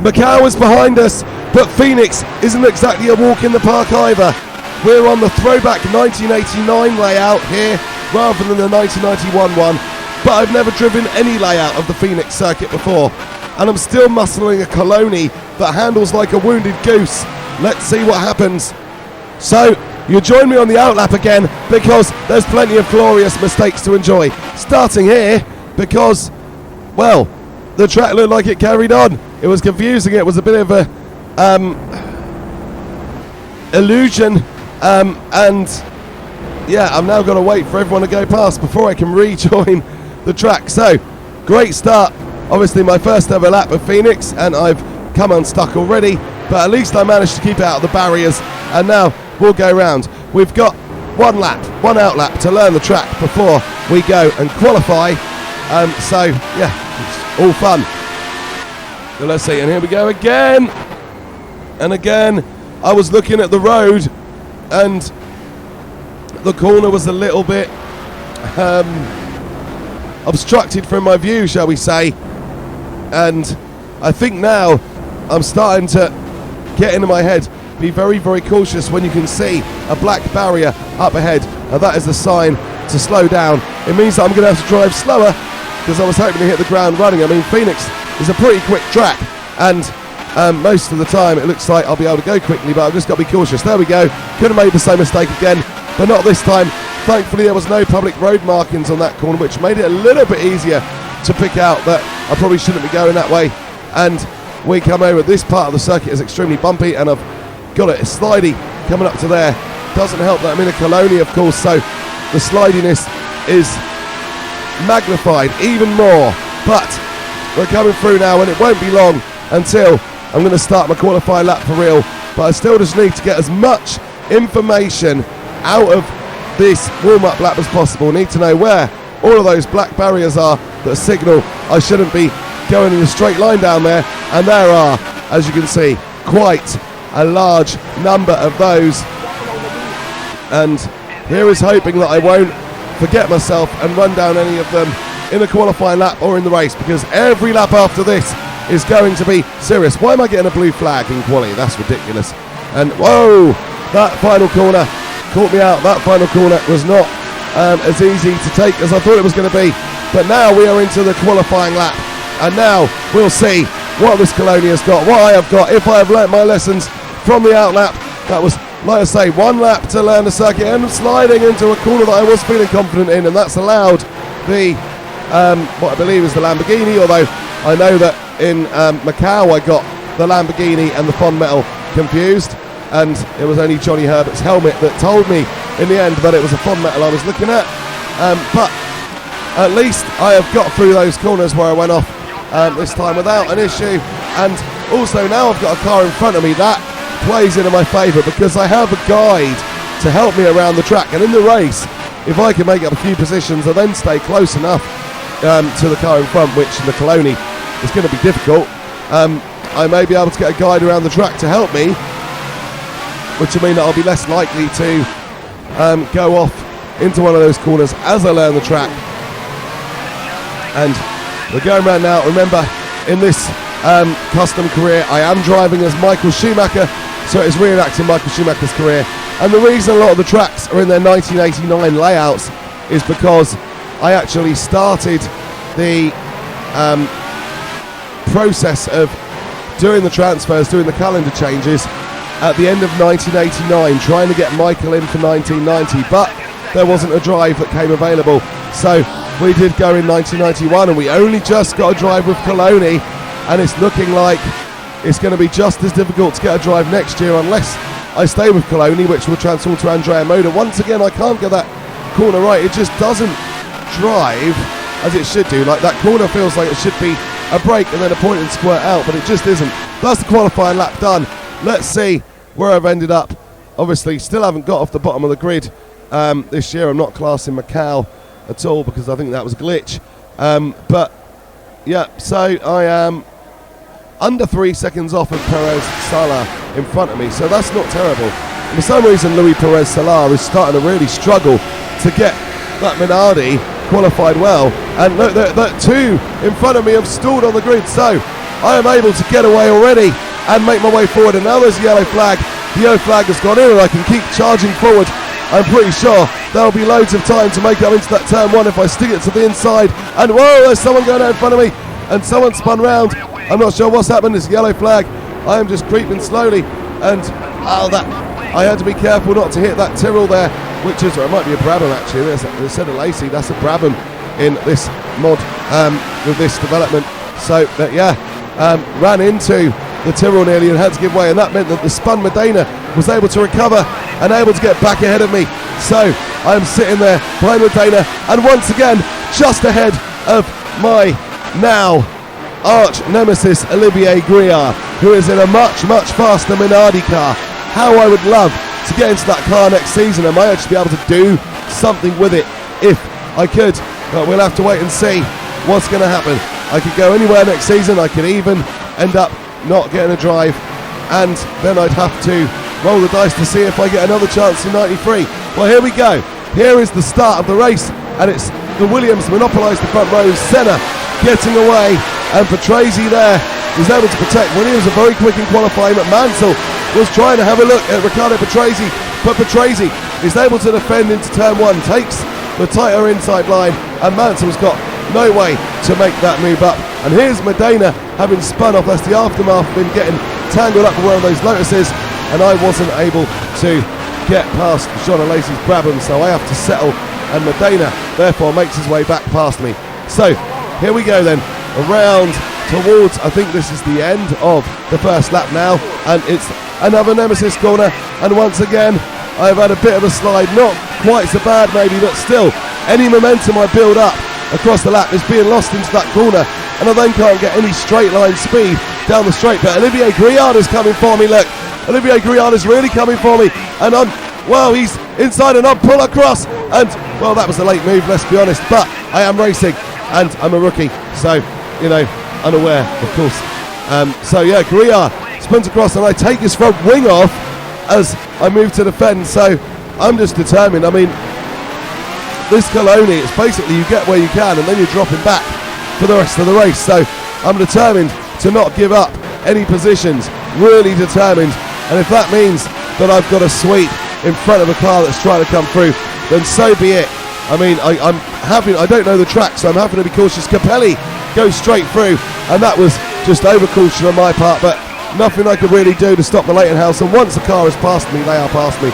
Macau is behind us, but Phoenix isn't exactly a walk in the park either. We're on the throwback 1989 layout here, rather than the 1991 one, but I've never driven any layout of the Phoenix circuit before, and I'm still muscling a Coloni that handles like a wounded goose. Let's see what happens. So, you'll join me on the outlap again, because there's plenty of glorious mistakes to enjoy. Starting here, because, well, the track looked like it carried on. It was confusing, it was a bit of a illusion, and yeah, I've now got to wait for everyone to go past before I can rejoin the track. So, great start. Obviously my first ever lap of Phoenix, and I've come unstuck already, but at least I managed to keep it out of the barriers, and now we'll go round. We've got one out lap to learn the track before we go and qualify, so yeah, it's all fun. So let's see, and here we go again, and again. I was looking at the road, and the corner was a little bit obstructed from my view, shall we say, and I think now I'm starting to get into my head, be very, very cautious when you can see a black barrier up ahead, and that is a sign to slow down. It means that I'm going to have to drive slower, because I was hoping to hit the ground running. I mean, Phoenix is a pretty quick track, and most of the time it looks like I'll be able to go quickly, but I've just got to be cautious. There we go, could have made the same mistake again, but not this time. Thankfully there was no public road markings on that corner, which made it a little bit easier to pick out that I probably shouldn't be going that way. And we come over, this part of the circuit is extremely bumpy, and I've got it slidey coming up to there. Doesn't help that I'm in a Coloni, of course, so the slidiness is magnified even more, but we're coming through now, and it won't be long until I'm going to start my qualifying lap for real, but I still just need to get as much information out of this warm-up lap as possible. I need to know where all of those black barriers are that signal I shouldn't be going in a straight line down there, and there are, as you can see, quite a large number of those, and here is hoping that I won't forget myself and run down any of them in a qualifying lap or in the race, because every lap after this is going to be serious. Why am I getting a blue flag in quali? That's ridiculous. And whoa, that final corner caught me out. That final corner was not as easy to take as I thought it was going to be, but now we are into the qualifying lap, and now we'll see what this Coloni has got, what I have got, if I have learnt my lessons from the out lap. That was, like I say, one lap to learn the circuit, and sliding into a corner that I was feeling confident in, and that's allowed the what I believe is the Lamborghini, although I know that in Macau I got the Lamborghini and the Fond Metal confused, and it was only Johnny Herbert's helmet that told me in the end that it was a Fond Metal I was looking at, but at least I have got through those corners where I went off this time without an issue, and also now I've got a car in front of me. That plays into my favour, because I have a guide to help me around the track, and in the race, if I can make up a few positions and then stay close enough to the car in front, which in the Coloni is going to be difficult, I may be able to get a guide around the track to help me, which will mean that I'll be less likely to go off into one of those corners as I learn the track. And we're going around now. Remember, in this custom career, I am driving as Michael Schumacher, so it's reenacting Michael Schumacher's career. And the reason a lot of the tracks are in their 1989 layouts is because I actually started the process of doing the transfers, doing the calendar changes at the end of 1989, trying to get Michael in for 1990, but there wasn't a drive that came available. So we did go in 1991, and we only just got a drive with Coloni, and it's looking like it's going to be just as difficult to get a drive next year unless I stay with Coloni, which will transform to Andrea Moda. Once again, I can't get that corner right. It just doesn't drive as it should do. Like, that corner feels like it should be a break and then a point and squirt out, but it just isn't. That's the qualifying lap done. Let's see where I've ended up. Obviously, still haven't got off the bottom of the grid this year. I'm not classing Macau at all because I think that was a glitch. But yeah, so I am under 3 seconds off of Perez Salah in front of me, so that's not terrible. And for some reason, Luis Perez Salah is starting to really struggle to get that Minardi qualified well. And look, that two in front of me have stalled on the grid, so I am able to get away already and make my way forward. And now there's a yellow flag. The yellow flag has gone in and I can keep charging forward. I'm pretty sure there'll be loads of time to make up into that turn one if I stick it to the inside. And whoa, there's someone going out in front of me and someone spun round. I'm not sure what's happened. It's a yellow flag. I am just creeping slowly, and I had to be careful not to hit that Tyrrell there, which is, or it might be a Brabham actually. Instead of Lacey, that's a Brabham in this mod with this development. So ran into the Tyrrell nearly and had to give way, and that meant that the spun Medina was able to recover and able to get back ahead of me. So I'm sitting there behind Medina and once again just ahead of my now arch nemesis Olivier Grouillard, who is in a much faster Minardi car. How I would love to get into that car next season. I might actually be able to do something with it if I could, but we'll have to wait and see what's going to happen. I could go anywhere next season. I could even end up not getting a drive, and then I'd have to roll the dice to see if I get another chance in 93. Well, here we go. Here is the start of the race, and it's the Williams monopolised the front row. Senna getting away, and Patrese there is able to protect. Williams are very quick in qualifying, but Mansell was trying to have a look at Riccardo Patrese, but Patrese is able to defend into turn one, takes the tighter inside line, and Mansell's got no way to make that move up. And here's Medina having spun off. That's the aftermath of him getting tangled up with one of those Lotuses, and I wasn't able to get past John and Lacey's Brabham, so I have to settle, and Medina therefore makes his way back past me. So here we go then, around towards, I think this is the end of the first lap now, and it's another Nemesis corner, and once again I've had a bit of a slide, not quite so bad maybe, but still any momentum I build up across the lap is being lost into that corner, and I then can't get any straight line speed down the straight. But Olivier Grouillard is coming for me, look, Olivier Grouillard is really coming for me, and he's inside and I'll pull across, and well, that was a late move, let's be honest, but I am racing and I'm a rookie, so unaware of course. Grouillard spins across and I take his front wing off as I move to defend, so I'm just determined. I mean, this Coloni, it's basically you get where you can and then you're dropping back for the rest of the race, so I'm determined to not give up any positions, really determined, and if that means that I've got a sweep in front of a car that's trying to come through, then so be it. I mean, I don't know the track, so I'm having to be cautious. Capelli goes straight through, and that was just over caution on my part, but nothing I could really do to stop the Leighton House, and once the car has passed me, they are past me.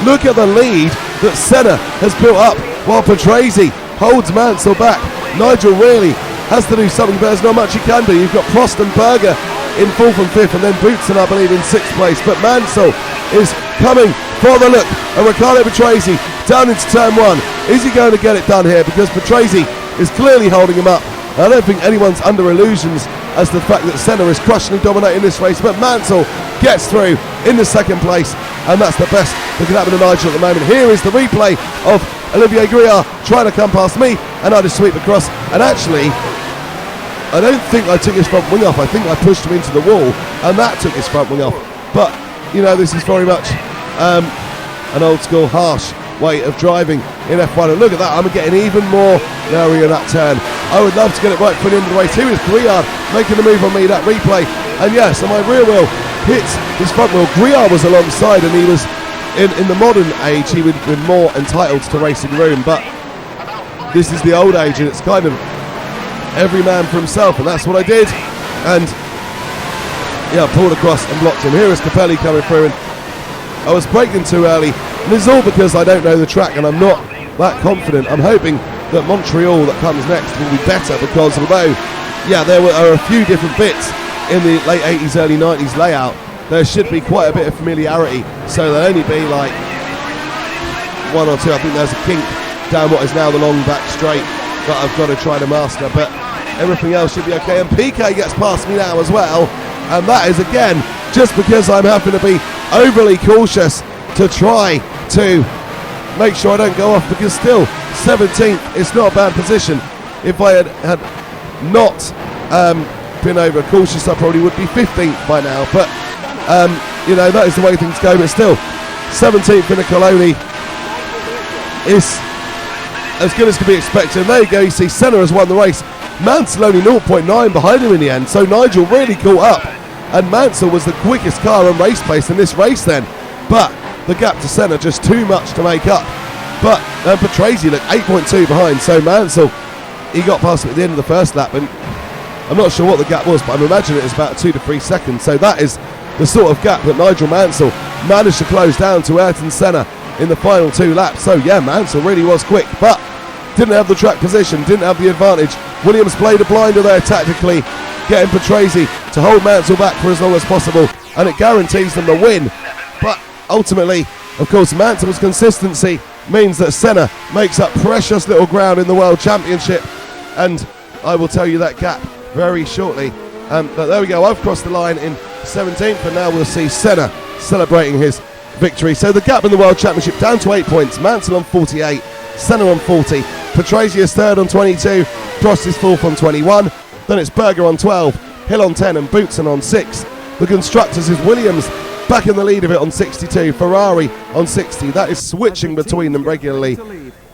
Look at the lead that Senna has built up, while Patrese holds Mansell back. Nigel really has to do something, but there's not much he can do. You've got Prost and Berger in 4th and 5th, and then Boutsen, I believe, in 6th place, but Mansell is coming for the look, and Riccardo Patrese down into turn one. Is he going to get it done here? Because Patrese is clearly holding him up. I don't think anyone's under illusions as to the fact that Senna is crushingly dominating this race, but Mansell gets through in the 2nd place, and that's the best that can happen to Nigel at the moment. Here is the replay of Olivier Grouillard trying to come past me, and I just sweep across, and actually I don't think I took his front wing off. I think I pushed him into the wall, and that took his front wing off. But this is very much an old school harsh way of driving in F1, and look at that, I'm getting even more narrow in that turn. I would love to get it right for the end of the race. Here is Grouillard making the move on me, that replay, and yes, and my rear wheel hits his front wheel. Grouillard was alongside, and he was in the modern age, he would have been more entitled to racing room, but this is the old age, and it's kind of every man for himself, and that's what I did, and pulled across and blocked him. Here is Capelli coming through, and I was braking too early, and this is all because I don't know the track and I'm not that confident. I'm hoping that Montreal that comes next will be better, because although there are a few different bits in the late 80s early 90s layout, there should be quite a bit of familiarity, so there'll only be like one or two. I think there's a kink down what is now the long back straight that I've got to try to master, but everything else should be okay. And PK gets past me now as well, and that is again just because I'm having to be overly cautious to try to make sure I don't go off, because still 17th, it's not a bad position. If I had not been over cautious, I probably would be 15th by now, but that is the way things go. But still 17th in the Coloni is as good as can be expected. And there you go, you see Senna has won the race Mansell only 0.9 behind him in the end, so Nigel really caught up, and Mansell was the quickest car on race pace in this race then, but the gap to Senna just too much to make up. But Patrese looked 8.2 behind, so Mansell, he got past him at the end of the first lap, and I'm not sure what the gap was, but I'm imagining it was about 2 to 3 seconds, so that is the sort of gap that Nigel Mansell managed to close down to Ayrton Senna in the final 2 laps. So yeah, Mansell really was quick, but didn't have the track position, didn't have the advantage. Williams played a blinder there tactically, getting Patrese to hold Mansell back for as long as possible, and it guarantees them the win. But ultimately, of course, Mansell's consistency means that Senna makes up precious little ground in the World Championship, and I will tell you that gap very shortly. But there we go, I've crossed the line in 17th, and now we'll see Senna celebrating his victory. So the gap in the World Championship down to 8 points. Mansell on 48, Senna on 40, Patrese is third on 22, Prost is fourth on 21, then it's Berger on 12, Hill on 10 and Boutsen on 6. The constructors is Williams back in the lead of it on 62, Ferrari on 60. That is switching between them regularly.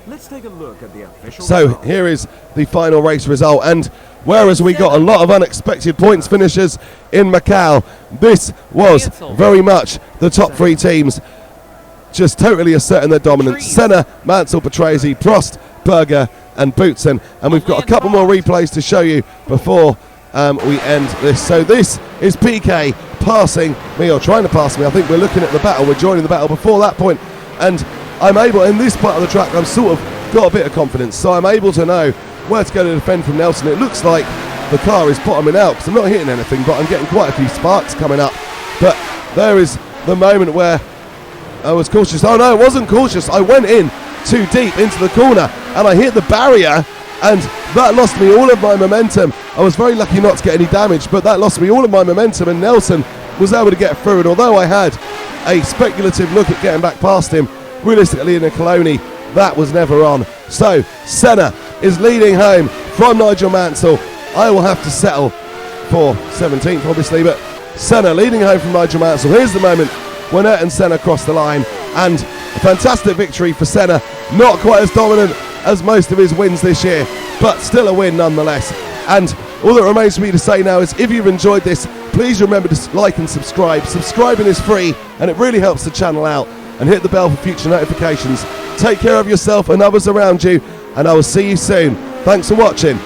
Let's take a look at the official So here is the final race result, and whereas we got a lot of unexpected points finishers in Macau, this was very much the top 3 teams just totally asserting their dominance. Senna, Mansell, Patrese, Prost, Berger and Boutsen, and we've got a couple more replays to show you before we end this. So this is PK passing me, or trying to pass me. I think we're looking at the battle, we're joining the battle before that point, and I'm able, in this part of the track, I've sort of got a bit of confidence, so I'm able to know where to go to defend from Nelson. It looks like the car is bottoming out because I'm not hitting anything, but I'm getting quite a few sparks coming up. But there is the moment where I was cautious. Oh no, it wasn't cautious. I went in too deep into the corner and I hit the barrier, and that lost me all of my momentum. I was very lucky not to get any damage, but that lost me all of my momentum, and Nelson was able to get through. And although I had a speculative look at getting back past him, realistically in a Coloni, that was never on. So Senna is leading home from Nigel Mansell. I will have to settle for 17th obviously, but Senna leading home from Nigel Mansell. Here's the moment when Ayrton Senna crossed the line, and a fantastic victory for Senna. Not quite as dominant as most of his wins this year, but still a win nonetheless. And all that remains for me to say now is, if you've enjoyed this, please remember to like and subscribe. Subscribing is free and it really helps the channel out, and hit the bell for future notifications. Take care of yourself and others around you, and I will see you soon. Thanks for watching.